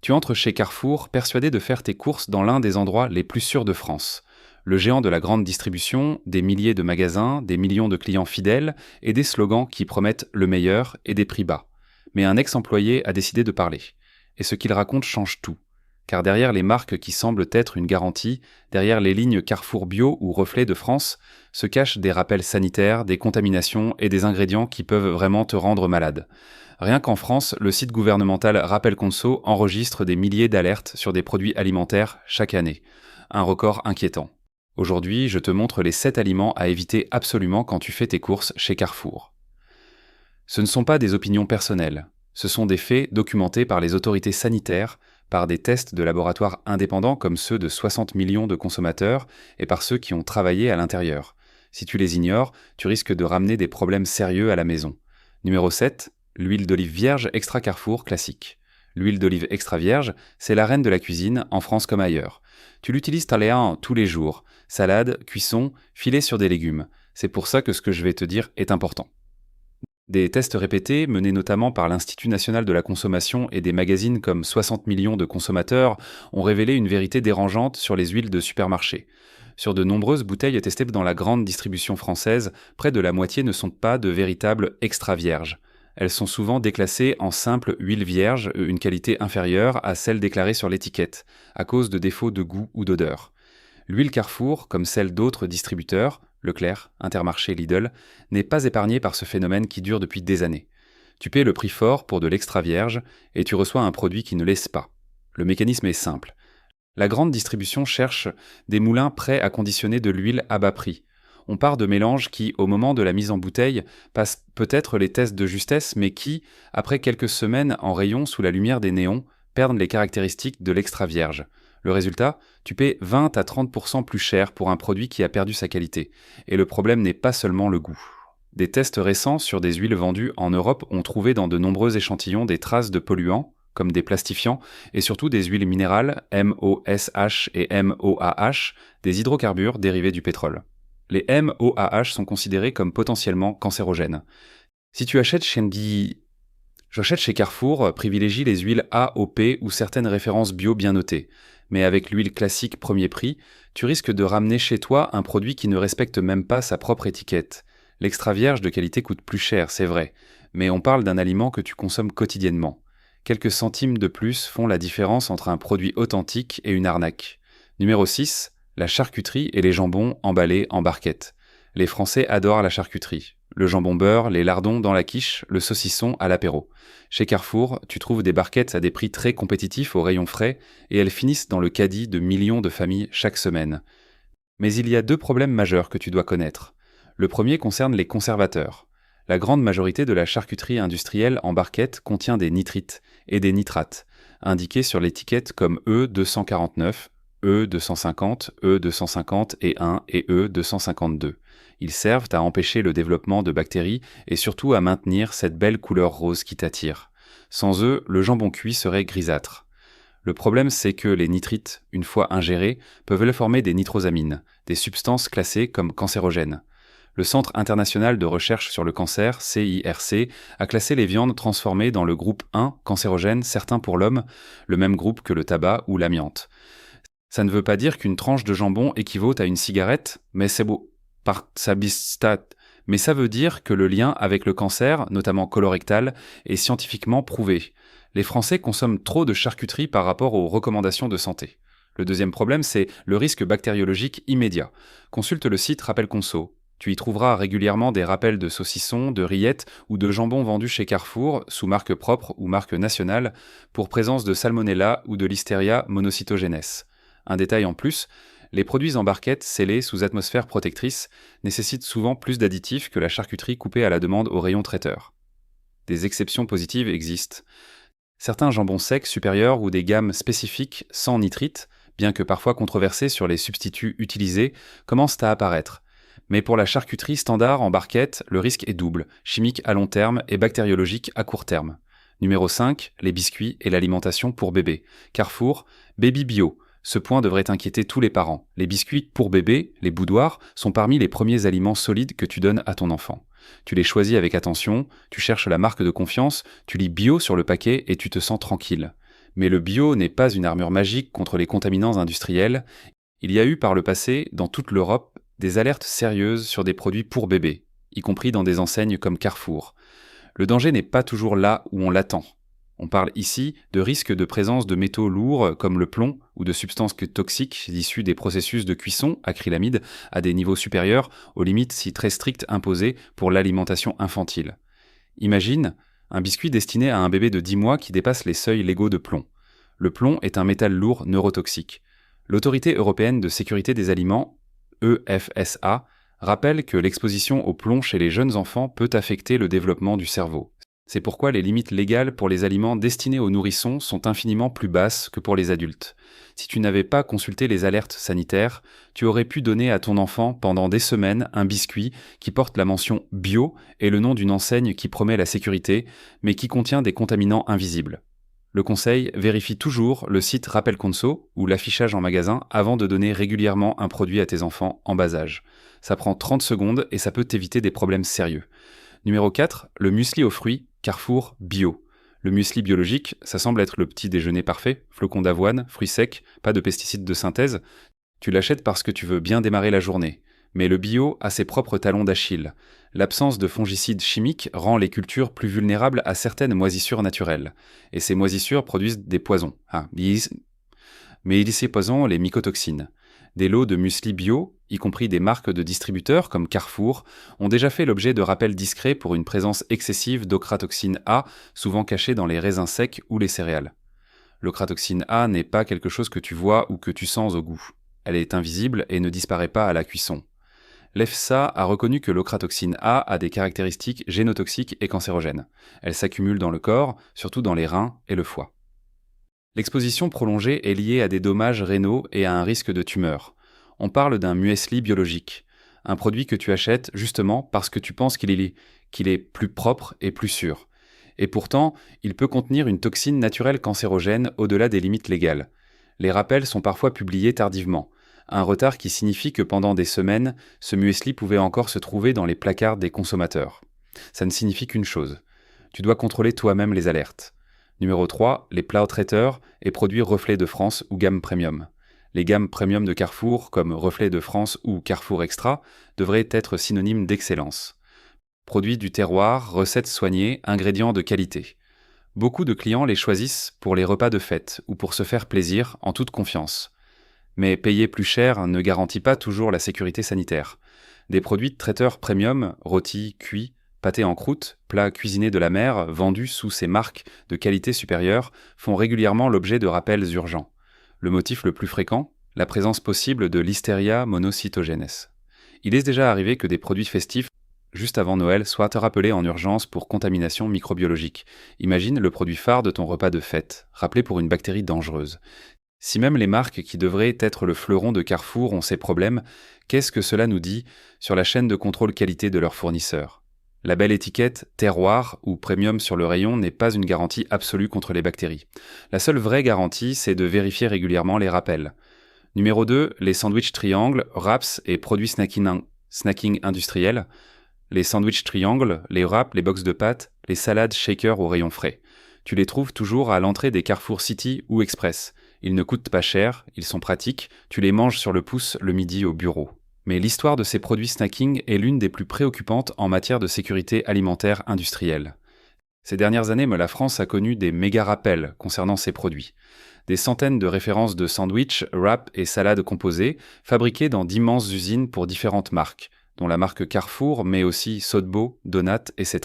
Tu entres chez Carrefour persuadé de faire tes courses dans l'un des endroits les plus sûrs de France. Le géant de la grande distribution, des milliers de magasins, des millions de clients fidèles et des slogans qui promettent le meilleur et des prix bas. Mais un ex-employé a décidé de parler. Et ce qu'il raconte change tout. Car derrière les marques qui semblent être une garantie, derrière les lignes Carrefour Bio ou Reflet de France, se cachent des rappels sanitaires, des contaminations et des ingrédients qui peuvent vraiment te rendre malade. Rien qu'en France, le site gouvernemental Rappel Conso enregistre des milliers d'alertes sur des produits alimentaires chaque année. Un record inquiétant. Aujourd'hui, je te montre les 7 aliments à éviter absolument quand tu fais tes courses chez Carrefour. Ce ne sont pas des opinions personnelles. Ce sont des faits documentés par les autorités sanitaires, par des tests de laboratoires indépendants comme ceux de 60 millions de consommateurs et par ceux qui ont travaillé à l'intérieur. Si tu les ignores, tu risques de ramener des problèmes sérieux à la maison. Numéro 7, l'huile d'olive vierge extra Carrefour classique. L'huile d'olive extra vierge, c'est la reine de la cuisine, en France comme ailleurs. Tu l'utilises tous les jours. Salade, cuisson, filet sur des légumes. C'est pour ça que ce que je vais te dire est important. Des tests répétés, menés notamment par l'Institut national de la consommation et des magazines comme 60 millions de consommateurs, ont révélé une vérité dérangeante sur les huiles de supermarché. Sur de nombreuses bouteilles testées dans la grande distribution française, près de la moitié ne sont pas de véritables extra vierges. Elles sont souvent déclassées en simple huile vierge, une qualité inférieure à celle déclarée sur l'étiquette, à cause de défauts de goût ou d'odeur. L'huile Carrefour, comme celle d'autres distributeurs, Leclerc, Intermarché, Lidl, n'est pas épargnée par ce phénomène qui dure depuis des années. Tu paies le prix fort pour de l'extra vierge et tu reçois un produit qui ne laisse pas. Le mécanisme est simple. La grande distribution cherche des moulins prêts à conditionner de l'huile à bas prix. On part de mélanges qui, au moment de la mise en bouteille, passent peut-être les tests de justesse, mais qui, après quelques semaines en rayon sous la lumière des néons, perdent les caractéristiques de l'extra vierge. Le résultat, tu paies 20 à 30% plus cher pour un produit qui a perdu sa qualité. Et le problème n'est pas seulement le goût. Des tests récents sur des huiles vendues en Europe ont trouvé dans de nombreux échantillons des traces de polluants, comme des plastifiants, et surtout des huiles minérales, MOSH et MOAH, des hydrocarbures dérivés du pétrole. Les MOAH sont considérés comme potentiellement cancérogènes. Si tu achètes chez Carrefour, privilégie les huiles AOP ou certaines références bio bien notées. Mais avec l'huile classique premier prix, tu risques de ramener chez toi un produit qui ne respecte même pas sa propre étiquette. L'extra vierge de qualité coûte plus cher, c'est vrai, mais on parle d'un aliment que tu consommes quotidiennement. Quelques centimes de plus font la différence entre un produit authentique et une arnaque. Numéro 6, la charcuterie et les jambons emballés en barquettes. Les Français adorent la charcuterie. Le jambon beurre, les lardons dans la quiche, le saucisson à l'apéro. Chez Carrefour, tu trouves des barquettes à des prix très compétitifs au rayon frais et elles finissent dans le caddie de millions de familles chaque semaine. Mais il y a 2 problèmes majeurs que tu dois connaître. Le premier concerne les conservateurs. La grande majorité de la charcuterie industrielle en barquette contient des nitrites et des nitrates, indiqués sur l'étiquette comme E249, E250, E250 et 1 et E252. Ils servent à empêcher le développement de bactéries et surtout à maintenir cette belle couleur rose qui t'attire. Sans eux, le jambon cuit serait grisâtre. Le problème, c'est que les nitrites, une fois ingérés, peuvent former des nitrosamines, des substances classées comme cancérogènes. Le Centre international de recherche sur le cancer, CIRC, a classé les viandes transformées dans le groupe 1 cancérogène, certains pour l'homme, le même groupe que le tabac ou l'amiante. Ça ne veut pas dire qu'une tranche de jambon équivaut à une cigarette, mais c'est beau. Mais ça veut dire que le lien avec le cancer, notamment colorectal, est scientifiquement prouvé. Les Français consomment trop de charcuterie par rapport aux recommandations de santé. Le deuxième problème, c'est le risque bactériologique immédiat. Consulte le site Rappel Conso. Tu y trouveras régulièrement des rappels de saucissons, de rillettes ou de jambon vendus chez Carrefour, sous marque propre ou marque nationale, pour présence de Salmonella ou de Listeria monocytogenes. Un détail en plus, les produits en barquette scellés sous atmosphère protectrice nécessitent souvent plus d'additifs que la charcuterie coupée à la demande au rayon traiteur. Des exceptions positives existent. Certains jambons secs supérieurs ou des gammes spécifiques sans nitrite, bien que parfois controversés sur les substituts utilisés, commencent à apparaître. Mais pour la charcuterie standard en barquette, le risque est double, chimique à long terme et bactériologique à court terme. Numéro 5, les biscuits et l'alimentation pour bébés. Carrefour, Baby Bio. Ce point devrait inquiéter tous les parents. Les biscuits pour bébé, les boudoirs, sont parmi les premiers aliments solides que tu donnes à ton enfant. Tu les choisis avec attention, tu cherches la marque de confiance, tu lis bio sur le paquet et tu te sens tranquille. Mais le bio n'est pas une armure magique contre les contaminants industriels. Il y a eu par le passé, dans toute l'Europe, des alertes sérieuses sur des produits pour bébés, y compris dans des enseignes comme Carrefour. Le danger n'est pas toujours là où on l'attend. On parle ici de risques de présence de métaux lourds comme le plomb ou de substances toxiques issues des processus de cuisson, acrylamide, à des niveaux supérieurs aux limites si très strictes imposées pour l'alimentation infantile. Imagine un biscuit destiné à un bébé de 10 mois qui dépasse les seuils légaux de plomb. Le plomb est un métal lourd neurotoxique. L'Autorité européenne de sécurité des aliments, EFSA, rappelle que l'exposition au plomb chez les jeunes enfants peut affecter le développement du cerveau. C'est pourquoi les limites légales pour les aliments destinés aux nourrissons sont infiniment plus basses que pour les adultes. Si tu n'avais pas consulté les alertes sanitaires, tu aurais pu donner à ton enfant pendant des semaines un biscuit qui porte la mention « bio » et le nom d'une enseigne qui promet la sécurité, mais qui contient des contaminants invisibles. Le conseil, vérifie toujours le site Rappel Conso ou l'affichage en magasin avant de donner régulièrement un produit à tes enfants en bas âge. Ça prend 30 secondes et ça peut t'éviter des problèmes sérieux. Numéro 4, le muesli aux fruits Carrefour Bio. Le muesli biologique, ça semble être le petit déjeuner parfait, flocons d'avoine, fruits secs, pas de pesticides de synthèse. Tu l'achètes parce que tu veux bien démarrer la journée. Mais le bio a ses propres talons d'Achille. L'absence de fongicides chimiques rend les cultures plus vulnérables à certaines moisissures naturelles. Et ces moisissures produisent des poisons. Mais il y poisons les mycotoxines. Des lots de muesli bio, y compris des marques de distributeurs comme Carrefour, ont déjà fait l'objet de rappels discrets pour une présence excessive d'ochratoxine A, souvent cachée dans les raisins secs ou les céréales. L'ochratoxine A n'est pas quelque chose que tu vois ou que tu sens au goût. Elle est invisible et ne disparaît pas à la cuisson. L'EFSA a reconnu que l'ochratoxine A a des caractéristiques génotoxiques et cancérogènes. Elle s'accumule dans le corps, surtout dans les reins et le foie. L'exposition prolongée est liée à des dommages rénaux et à un risque de tumeur. On parle d'un muesli biologique, un produit que tu achètes justement parce que tu penses qu'il est plus propre et plus sûr. Et pourtant, il peut contenir une toxine naturelle cancérogène au-delà des limites légales. Les rappels sont parfois publiés tardivement, un retard qui signifie que pendant des semaines, ce muesli pouvait encore se trouver dans les placards des consommateurs. Ça ne signifie qu'une chose. Tu dois contrôler toi-même les alertes. Numéro 3, les plats traiteurs et produits Reflet de France ou gamme premium. Les gammes premium de Carrefour, comme Reflet de France ou Carrefour Extra, devraient être synonymes d'excellence. Produits du terroir, recettes soignées, ingrédients de qualité. Beaucoup de clients les choisissent pour les repas de fête ou pour se faire plaisir en toute confiance. Mais payer plus cher ne garantit pas toujours la sécurité sanitaire. Des produits de traiteurs premium, rôtis, cuits, pâtés en croûte, plats cuisinés de la mer, vendus sous ces marques de qualité supérieure, font régulièrement l'objet de rappels urgents. Le motif le plus fréquent, la présence possible de Listeria monocytogenes. Il est déjà arrivé que des produits festifs, juste avant Noël, soient rappelés en urgence pour contamination microbiologique. Imagine le produit phare de ton repas de fête, rappelé pour une bactérie dangereuse. Si même les marques qui devraient être le fleuron de Carrefour ont ces problèmes, qu'est-ce que cela nous dit sur la chaîne de contrôle qualité de leurs fournisseurs ? La belle étiquette « terroir » ou « premium » sur le rayon n'est pas une garantie absolue contre les bactéries. La seule vraie garantie, c'est de vérifier régulièrement les rappels. Numéro 2, les sandwichs triangles, wraps et produits snacking industriels. Les sandwichs triangles, les wraps, les box de pâtes, les salades shaker au rayon frais. Tu les trouves toujours à l'entrée des Carrefour City ou Express. Ils ne coûtent pas cher, ils sont pratiques, tu les manges sur le pouce le midi au bureau. Mais l'histoire de ces produits snacking est l'une des plus préoccupantes en matière de sécurité alimentaire industrielle. Ces dernières années, la France a connu des méga-rappels concernant ces produits. Des centaines de références de sandwichs, wraps et salades composées, fabriquées dans d'immenses usines pour différentes marques, dont la marque Carrefour, mais aussi Sodebo, Donat, etc.,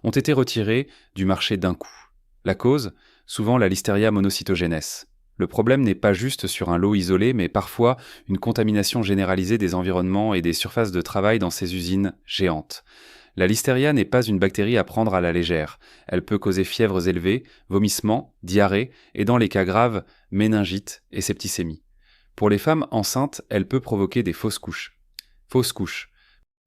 ont été retirées du marché d'un coup. La cause ? Souvent la Listeria monocytogenes. Le problème n'est pas juste sur un lot isolé, mais parfois une contamination généralisée des environnements et des surfaces de travail dans ces usines géantes. La Listeria n'est pas une bactérie à prendre à la légère. Elle peut causer fièvres élevées, vomissements, diarrhée et dans les cas graves, méningite et septicémie. Pour les femmes enceintes, elle peut provoquer des fausses couches.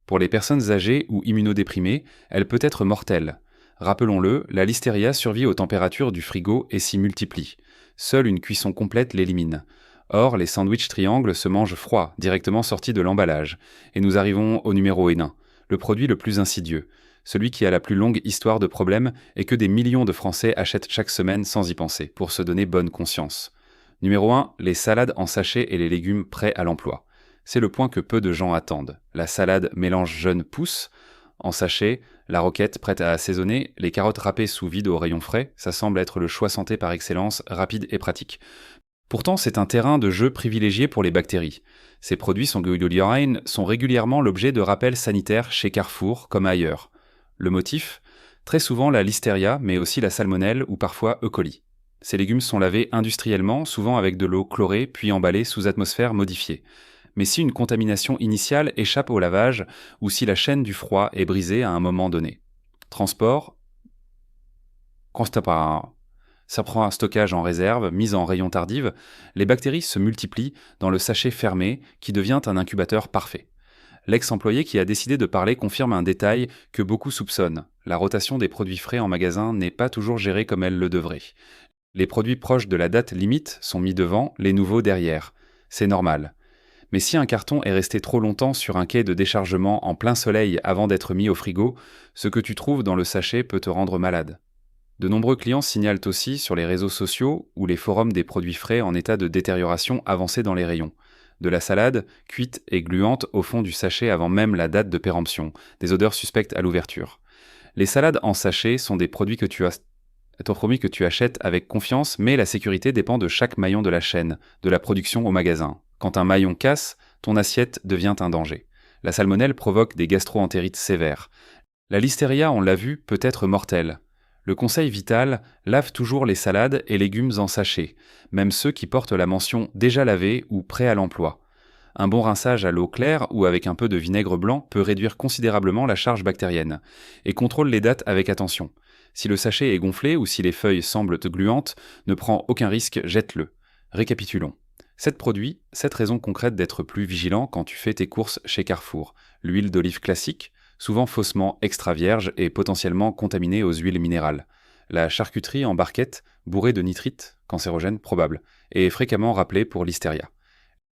Pour les personnes âgées ou immunodéprimées, elle peut être mortelle. Rappelons-le, la Listeria survit aux températures du frigo et s'y multiplie. Seule une cuisson complète l'élimine. Or, les sandwichs triangles se mangent froids, directement sortis de l'emballage. Et nous arrivons au numéro 1, le produit le plus insidieux. celui qui a la plus longue histoire de problèmes et que des millions de Français achètent chaque semaine sans y penser, pour se donner bonne conscience. Numéro 1, les salades en sachet et les légumes prêts à l'emploi. C'est le point que peu de gens attendent. La salade mélange jeune pousse, en sachet, la roquette prête à assaisonner, les carottes râpées sous vide au rayon frais, ça semble être le choix santé par excellence, rapide et pratique. Pourtant, c'est un terrain de jeu privilégié pour les bactéries. Ces produits sont régulièrement l'objet de rappels sanitaires chez Carrefour comme ailleurs. Le motif ? Très souvent la listeria, mais aussi la salmonelle ou parfois E. coli. Ces légumes sont lavés industriellement, souvent avec de l'eau chlorée, puis emballés sous atmosphère modifiée. Mais si une contamination initiale échappe au lavage, ou si la chaîne du froid est brisée à un moment donné. Transport, constat pas. Ça prend un stockage en réserve, mise en rayon tardive, les bactéries se multiplient dans le sachet fermé qui devient un incubateur parfait. L'ex-employé qui a décidé de parler confirme un détail que beaucoup soupçonnent. La rotation des produits frais en magasin n'est pas toujours gérée comme elle le devrait. Les produits proches de la date limite sont mis devant, les nouveaux derrière. C'est normal. Mais si un carton est resté trop longtemps sur un quai de déchargement en plein soleil avant d'être mis au frigo, ce que tu trouves dans le sachet peut te rendre malade. De nombreux clients signalent aussi sur les réseaux sociaux ou les forums des produits frais en état de détérioration avancée dans les rayons. De la salade, cuite et gluante au fond du sachet avant même la date de péremption, des odeurs suspectes à l'ouverture. Les salades en sachet sont des produits que tu achètes avec confiance, mais la sécurité dépend de chaque maillon de la chaîne, de la production au magasin. Quand un maillon casse, ton assiette devient un danger. La salmonelle provoque des gastro-entérites sévères. La listeria, on l'a vu, peut être mortelle. Le conseil vital, lave toujours les salades et légumes en sachet, même ceux qui portent la mention « déjà lavé » ou « prêt à l'emploi ». Un bon rinçage à l'eau claire ou avec un peu de vinaigre blanc peut réduire considérablement la charge bactérienne. Et contrôle les dates avec attention. Si le sachet est gonflé ou si les feuilles semblent gluantes, ne prends aucun risque, jette-le. Récapitulons. 7 produits, 7 raisons concrètes d'être plus vigilant quand tu fais tes courses chez Carrefour. L'huile d'olive classique, souvent faussement extra vierge et potentiellement contaminée aux huiles minérales. La charcuterie en barquette, bourrée de nitrites, cancérogènes probables, et fréquemment rappelée pour listeria.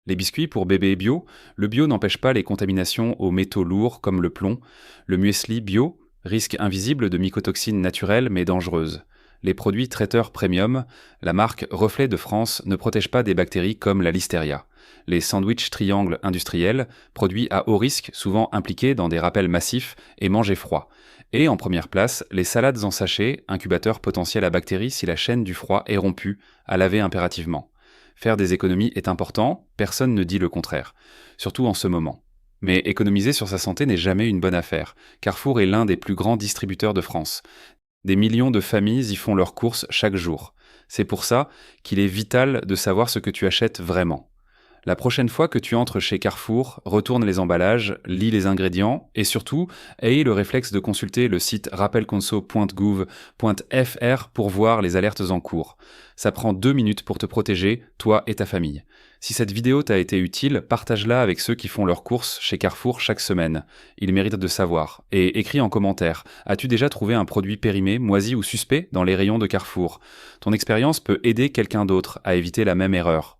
Les biscuits pour bébés bio, le bio n'empêche pas les contaminations aux métaux lourds comme le plomb. Le muesli bio, risque invisible de mycotoxines naturelles mais dangereuses. Les produits traiteurs premium, la marque Reflet de France ne protège pas des bactéries comme la listeria. Les sandwichs triangles industriels, produits à haut risque, souvent impliqués dans des rappels massifs et mangés froid. Et en première place, les salades en sachet, incubateurs potentiels à bactéries si la chaîne du froid est rompue, à laver impérativement. Faire des économies est important, personne ne dit le contraire, surtout en ce moment. Mais économiser sur sa santé n'est jamais une bonne affaire. Carrefour est l'un des plus grands distributeurs de France. Des millions de familles y font leurs courses chaque jour. C'est pour ça qu'il est vital de savoir ce que tu achètes vraiment. La prochaine fois que tu entres chez Carrefour, retourne les emballages, lis les ingrédients et surtout, aie le réflexe de consulter le site rappelconso.gouv.fr pour voir les alertes en cours. Ça prend 2 minutes pour te protéger, toi et ta famille. Si cette vidéo t'a été utile, partage-la avec ceux qui font leurs courses chez Carrefour chaque semaine. Ils méritent de savoir. Et écris en commentaire, as-tu déjà trouvé un produit périmé, moisi ou suspect dans les rayons de Carrefour ? Ton expérience peut aider quelqu'un d'autre à éviter la même erreur.